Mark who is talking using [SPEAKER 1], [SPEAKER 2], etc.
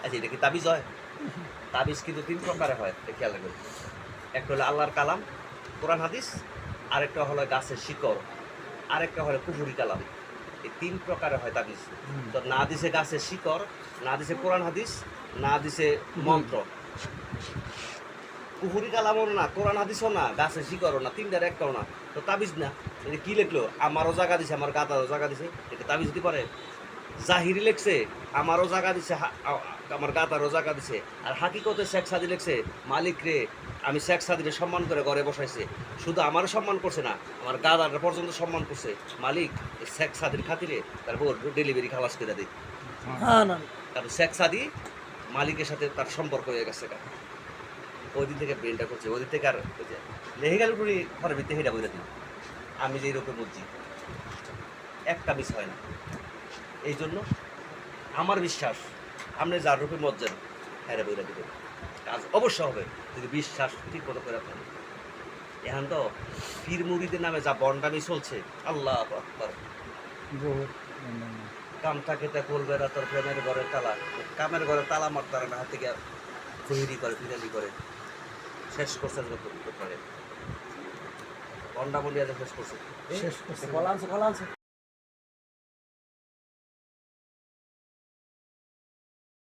[SPEAKER 1] আচ্ছা এটা কি তাবিজ হয়? তাবিজ কিন্তু 3 প্রকারে হয়, এটা খেয়াল রাখবেন। একটা হলো আল্লাহর কালাম, কোরআন হাদিস, আরেকটা হলো গাছের শিকড়, আরেকটা হলো কুফুরি কালাম। এই 3 প্রকারে হয় তাবিজ। তো না দিছে গাছের শিকড়, না দিছে কোরআন হাদিস, না দিছে মন্ত্র। কুফুরি কালামও না, কোরআন হাদিসও না, গাছের শিকড়ও না, 3টার একটাও না। তো তাবিজ না। এটা কি লিখলো? আমারও জায়গা দিছে, আমার গাদারও জায়গা দিছে, এটা তাবিজ দিতে পারে? জাহিরি লেখছে আমারও জায়গা দিছে, আমার গাদারও জায়গা দিছে। আর হাকিকতে শেখ সাদি লেখছে মালিক রে, আমি শেখ সাদিরে সম্মান করে ঘরে বসাইছে। শুধু আমারও সম্মান করছে না, আমার গাদার পর্যন্ত সম্মান করছে। মালিক এই শেখ সাদির খাতিরে তারপর ডেলিভারি খালাস করে দিই।
[SPEAKER 2] হ্যাঁ না
[SPEAKER 1] কারণ শেখ সাদি মালিকের সাথে তার সম্পর্ক হয়ে গেছে। ওই দিন থেকে ব্রেনটা করছে, ওই দিন থেকে আর লেহে গেল পুরি ঘরের ভিতরে হেঁটা বইরা দিই। আমি যে রূপে বুঝছি একটা মিস হয় না। এই জন্য আমার বিশ্বাস আপনি যার রূপে মজ্জেন হেরে বইরা দিবেন, কাজ অবশ্য হবে যদি বিশ্বাস ঠিক মতো করে ফেলেন। এখন তো পীর মুরিদের নামে যা বন্ডামি চলছে, আল্লাহ আকবার।
[SPEAKER 2] বহুত
[SPEAKER 1] কামটা কেটে করবে না তোর প্রেমের ঘরের তালা, কামের ঘরে তালা মারতে পারে না, হাতে গিয়ে খৈরি করে ফিরালি করে শেষ করছে করে বন্ডা বন্ডিয়া শেষ করছে।
[SPEAKER 2] শেষ করছে।
[SPEAKER 1] কলা আনছে